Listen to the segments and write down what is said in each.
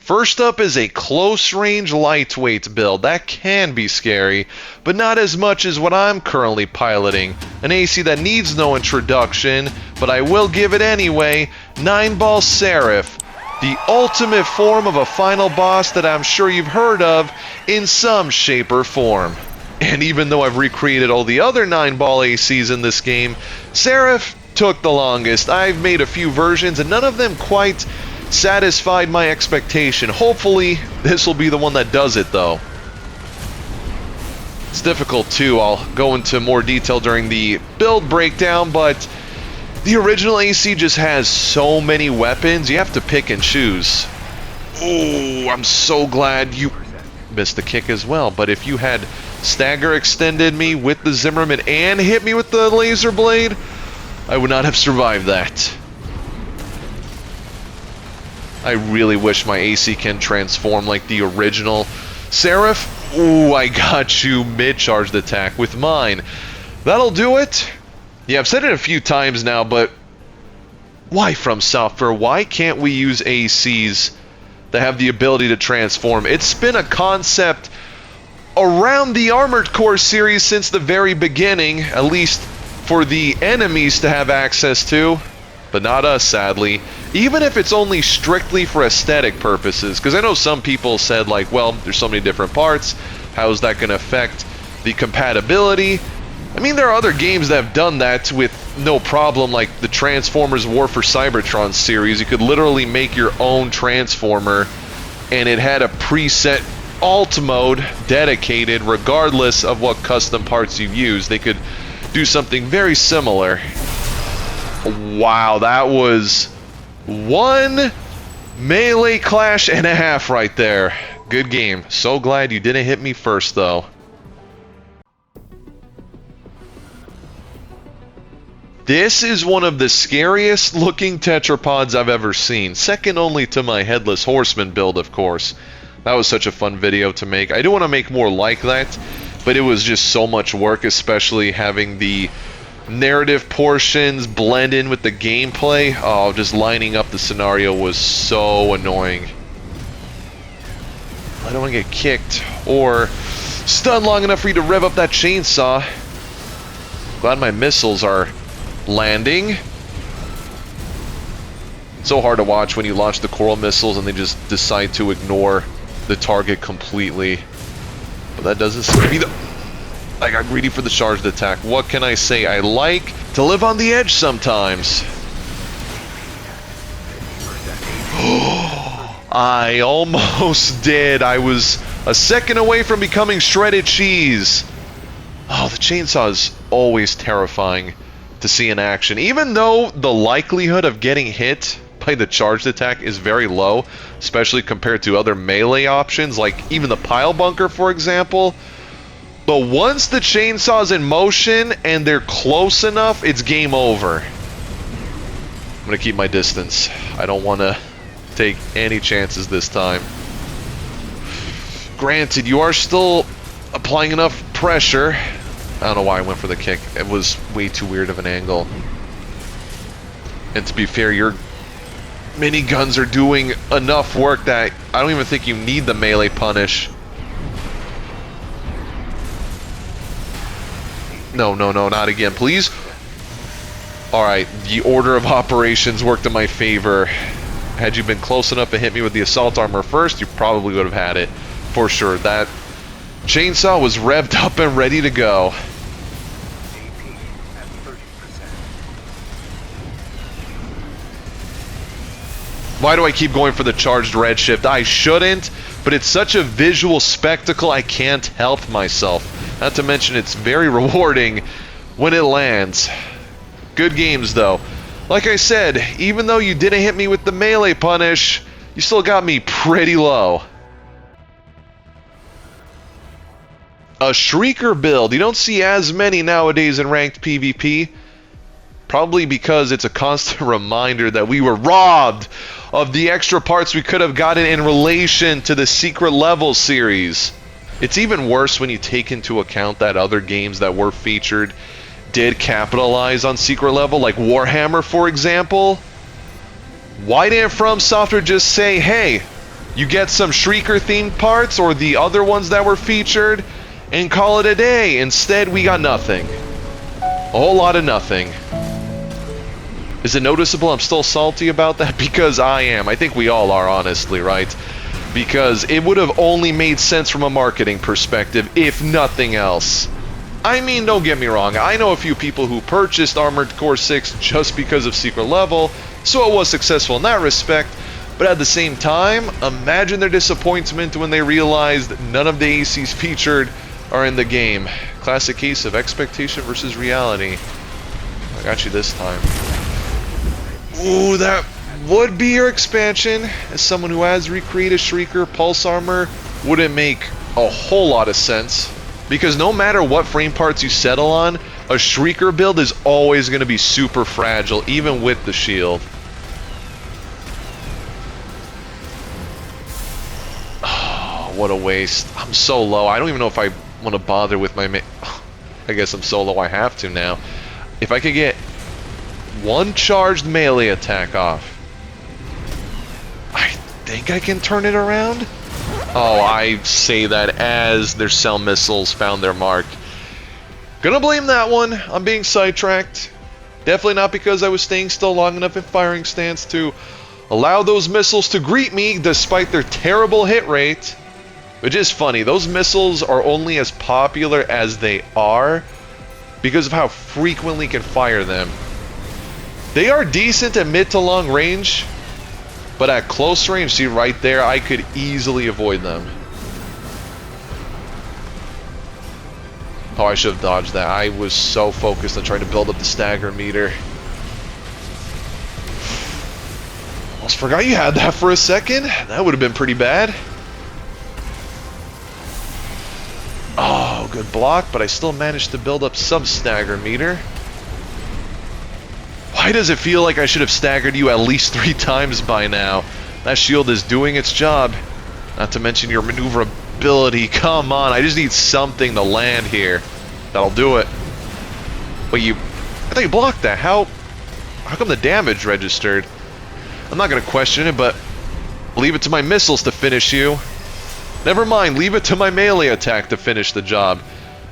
First up is a close-range lightweight build. That can be scary, but not as much as what I'm currently piloting. An AC that needs no introduction, but I will give it anyway. Nineball Seraph, the ultimate form of a final boss that I'm sure you've heard of in some shape or form. And even though I've recreated all the other 9-ball ACs in this game, Seraph took the longest. I've made a few versions and none of them quite satisfied my expectation. Hopefully this will be the one that does it though. It's difficult too. I'll go into more detail during the build breakdown, but the original AC just has so many weapons, you have to pick and choose. Oh, I'm so glad you missed the kick as well, but if you had stagger extended me with the Zimmerman and hit me with the laser blade, I would not have survived that. I really wish my AC can transform like the original Seraph. Ooh, I got you mid-charged attack with mine. That'll do it. Yeah, I've said it a few times now, but why From Software? Why can't we use ACs that have the ability to transform? It's been a concept around the Armored Core series since the very beginning, at least for the enemies to have access to, but not us, sadly. Even if it's only strictly for aesthetic purposes, because I know some people said like, well, there's so many different parts, how is that going to affect the compatibility? I mean, there are other games that have done that with no problem, like the Transformers War for Cybertron series. You could literally make your own Transformer, and it had a preset alt mode dedicated regardless of what custom parts you use. They could do something very similar. Wow, that was one melee clash and a half right there. Good game. So glad you didn't hit me first, though. This is one of the scariest looking tetrapods I've ever seen. Second only to my Headless Horseman build, of course. That was such a fun video to make. I do want to make more like that, but it was just so much work, especially having the narrative portions blend in with the gameplay. Oh, just lining up the scenario was so annoying. I don't want to get kicked or stunned long enough for you to rev up that chainsaw. Glad my missiles are landing. So hard to watch when you launch the coral missiles and they just decide to ignore the target completely. But that doesn't seem to be the... I got greedy for the charged attack. What can I say? I like to live on the edge sometimes. I almost did. I was a second away from becoming shredded cheese. Oh, the chainsaw is always terrifying to see in action. Even though the likelihood of getting hit by the charged attack is very low, especially compared to other melee options, like even the pile bunker, for example. But once the chainsaw's in motion and they're close enough, it's game over. I'm gonna keep my distance. I don't want to take any chances this time. Granted, you are still applying enough pressure. I don't know why I went for the kick. It was way too weird of an angle. And to be fair, your miniguns are doing enough work that I don't even think you need the melee punish. No, no, no, not again, please. Alright, the order of operations worked in my favor. Had you been close enough to hit me with the assault armor first, you probably would have had it. For sure. That chainsaw was revved up and ready to go. Why do I keep going for the charged redshift? I shouldn't, but it's such a visual spectacle I can't help myself. Not to mention it's very rewarding when it lands. Good games though. Like I said, even though you didn't hit me with the melee punish, you still got me pretty low. A Shrieker build. You don't see as many nowadays in ranked PvP. Probably because it's a constant reminder that we were robbed of the extra parts we could have gotten in relation to the Secret Level series. It's even worse when you take into account that other games that were featured did capitalize on Secret Level, like Warhammer, for example. Why didn't From Software just say, hey, You get some Shrieker-themed parts, or the other ones that were featured, and call it a day. Instead, we got nothing. A whole lot of nothing. Is it noticeable I'm still salty about that? Because I am. I think we all are, honestly, right? Because it would have only made sense from a marketing perspective, if nothing else. I mean, don't get me wrong, I know a few people who purchased Armored Core 6 just because of Secret Level, so it was successful in that respect, but at the same time, imagine their disappointment when they realized none of the ACs featured are in the game. Classic case of expectation versus reality. I got you this time. Ooh, that would be your expansion. As someone who has recreated Shrieker, Pulse Armor wouldn't make a whole lot of sense. Because no matter what frame parts you settle on, a Shrieker build is always going to be super fragile, even with the shield. Oh, what a waste. I'm so low. I don't even know if I want to bother with my... I guess I'm so low I have to now. If I could get one charged melee attack off, I think I can turn it around? Oh, I say that as their cell missiles found their mark. Gonna blame that one on being sidetracked. Definitely not because I was staying still long enough in firing stance to allow those missiles to greet me despite their terrible hit rate. Which is funny, those missiles are only as popular as they are because of how frequently you can fire them. They are decent at mid to long range, but at close range, see right there, I could easily avoid them. Oh, I should have dodged that. I was so focused on trying to build up the stagger meter. Almost forgot you had that for a second. That would have been pretty bad. Oh, good block, but I still managed to build up some stagger meter. Why does it feel like I should have staggered you at least 3 times by now? That shield is doing its job. Not to mention your maneuverability. Come on, I just need something to land here. That'll do it. Wait, I thought you blocked that. How come the damage registered? I'm not going to question it, but leave it to my missiles to finish you. Never mind, leave it to my melee attack to finish the job.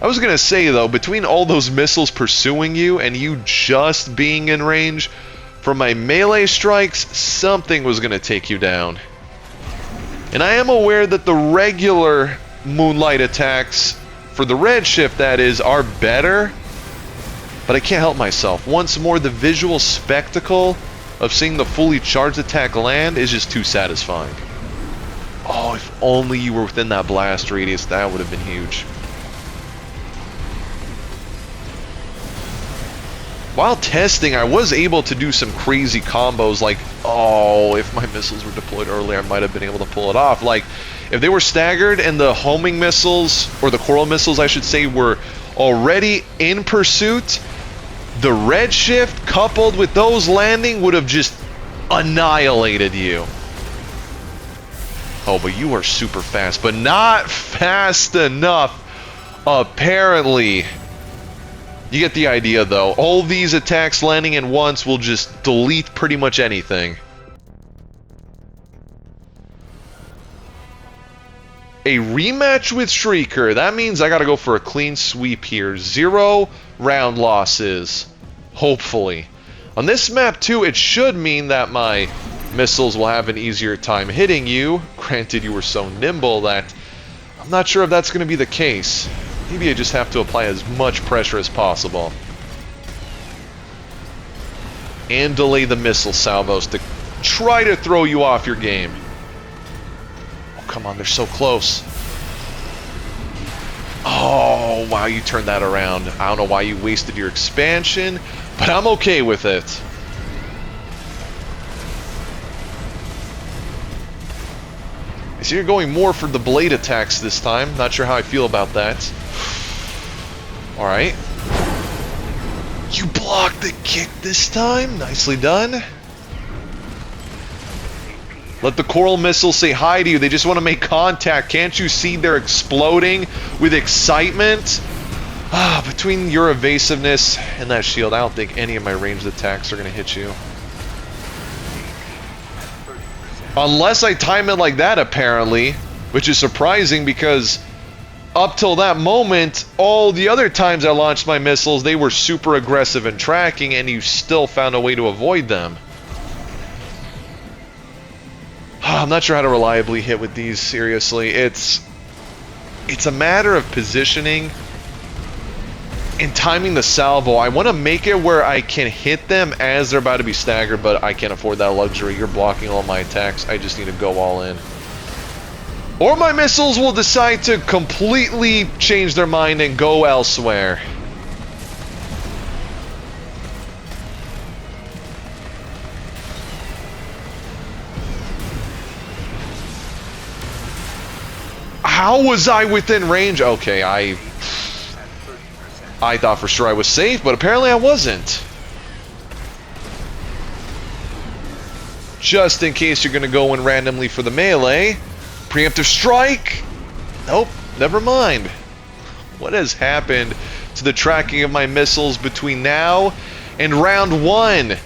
I was gonna say though, between all those missiles pursuing you and you just being in range, from my melee strikes, something was gonna take you down. And I am aware that the regular Moonlight attacks, for the Redshift that is, are better, but I can't help myself. Once more, the visual spectacle of seeing the fully charged attack land is just too satisfying. Oh, if only you were within that blast radius, that would have been huge. While testing, I was able to do some crazy combos, like, oh, if my missiles were deployed earlier, I might have been able to pull it off. Like, if they were staggered and the homing missiles, or the coral missiles, I should say, were already in pursuit, the Redshift, coupled with those landing, would have just annihilated you. Oh, but you are super fast, but not fast enough, apparently. You get the idea, though. All these attacks landing in once will just delete pretty much anything. A rematch with Shrieker. That means I gotta go for a clean sweep here. 0 round losses. Hopefully. On this map, too, it should mean that my missiles will have an easier time hitting you. Granted, you were so nimble that I'm not sure if that's gonna be the case. Maybe I just have to apply as much pressure as possible. And delay the missile salvos to try to throw you off your game. Oh, come on, they're so close. Oh, wow, you turned that around. I don't know why you wasted your expansion, but I'm okay with it. I see you're going more for the blade attacks this time. Not sure how I feel about that. Alright. You blocked the kick this time. Nicely done. Let the coral missiles say hi to you. They just want to make contact. Can't you see they're exploding with excitement? Ah, between your evasiveness and that shield, I don't think any of my ranged attacks are going to hit you. Unless I time it like that, apparently. Which is surprising because up till that moment, all the other times I launched my missiles, they were super aggressive in tracking, and you still found a way to avoid them. I'm not sure how to reliably hit with these, seriously. It's a matter of positioning and timing the salvo. I want to make it where I can hit them as they're about to be staggered, but I can't afford that luxury. You're blocking all my attacks. I just need to go all in. Or my missiles will decide to completely change their mind and go elsewhere. How was I within range? Okay, I thought for sure I was safe, but apparently I wasn't. Just in case you're going to go in randomly for the melee. Preemptive strike! Nope, never mind. What has happened to the tracking of my missiles between now and round 1?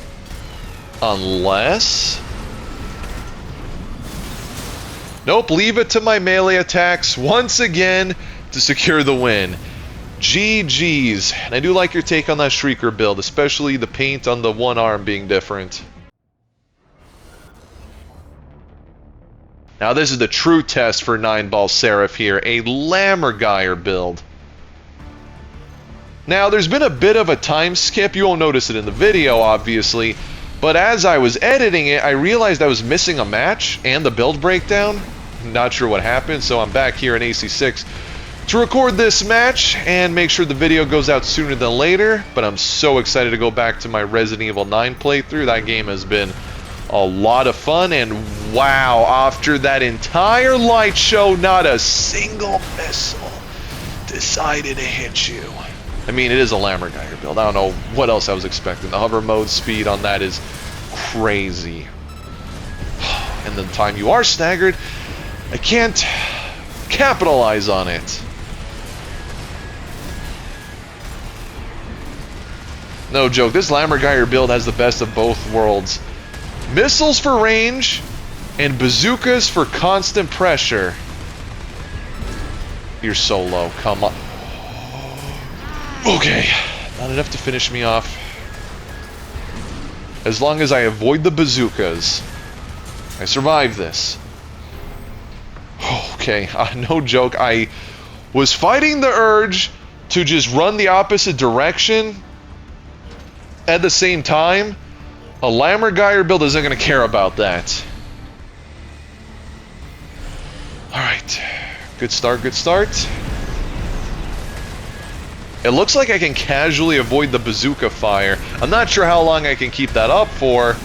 Unless... Nope, leave it to my melee attacks once again to secure the win. GG's. And I do like your take on that Shrieker build, especially the paint on the one arm being different. Now this is the true test for Nineball Seraph here, a Lammergeier build. Now there's been a bit of a time skip, you won't notice it in the video obviously, but as I was editing it I realized I was missing a match and the build breakdown. Not sure what happened, so I'm back here in AC6 to record this match and make sure the video goes out sooner than later, but I'm so excited to go back to my Resident Evil 9 playthrough. That game has been a lot of fun, and wow, after that entire light show, not a single missile decided to hit you. I mean, it is a Lammergeier build. I don't know what else I was expecting. The hover mode speed on that is crazy. And the time you are staggered, I can't capitalize on it. No joke, this Lammergeier build has the best of both worlds. Missiles for range, and bazookas for constant pressure. You're so low, come on. Okay, not enough to finish me off. As long as I avoid the bazookas, I survive this. Okay, no joke, I was fighting the urge to just run the opposite direction at the same time. A Lammergeier build isn't going to care about that. Alright. Good start, good start. It looks like I can casually avoid the bazooka fire. I'm not sure how long I can keep that up for,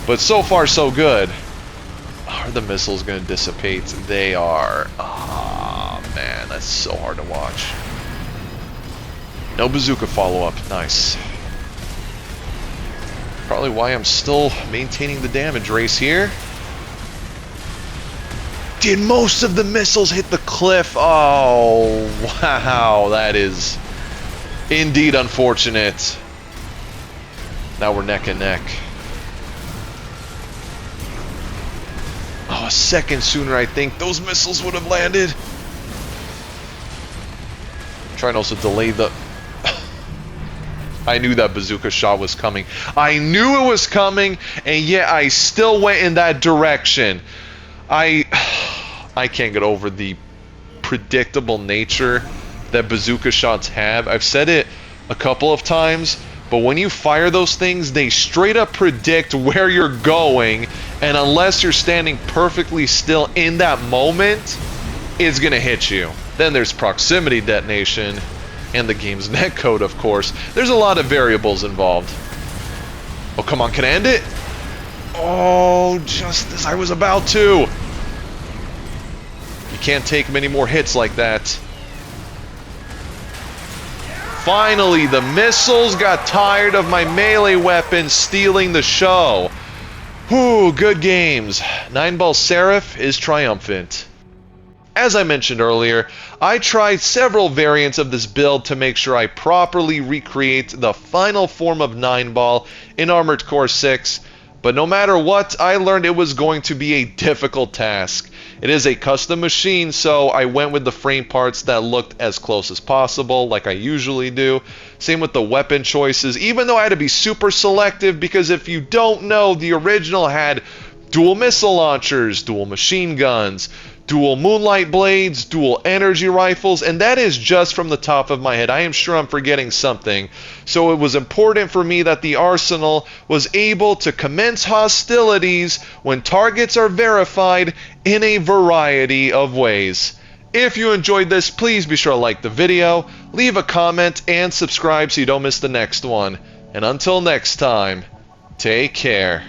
but so far so good. Are the missiles going to dissipate? They are. Ah, man, that's so hard to watch. No bazooka follow-up. Nice. Probably why I'm still maintaining the damage race here. Did most of the missiles hit the cliff? Oh, wow, that is indeed unfortunate. Now we're neck and neck. Oh, a second sooner, I think those missiles would have landed. I'm trying to also delay the... I knew that bazooka shot was coming. I knew it was coming, and yet I still went in that direction. I can't get over the predictable nature that bazooka shots have. I've said it a couple of times, but when you fire those things, they straight up predict where you're going, and unless you're standing perfectly still in that moment, it's gonna hit you. Then there's proximity detonation, and the game's netcode, of course. There's a lot of variables involved. Oh, come on, can I end it? Oh, just as I was about to. You can't take many more hits like that. Finally, the missiles got tired of my melee weapon stealing the show. Whew, good games. Nineball Seraph is triumphant. As I mentioned earlier, I tried several variants of this build to make sure I properly recreate the final form of Nineball in Armored Core 6, But no matter what, I learned it was going to be a difficult task. It is a custom machine, so I went with the frame parts that looked as close as possible, like I usually do. Same with the weapon choices, even though I had to be super selective, because if you don't know, the original had dual missile launchers, dual machine guns, dual moonlight blades, dual energy rifles, and that is just from the top of my head. I am sure I'm forgetting something. So it was important for me that the arsenal was able to commence hostilities when targets are verified in a variety of ways. If you enjoyed this, please be sure to like the video, leave a comment, and subscribe so you don't miss the next one. And until next time, take care.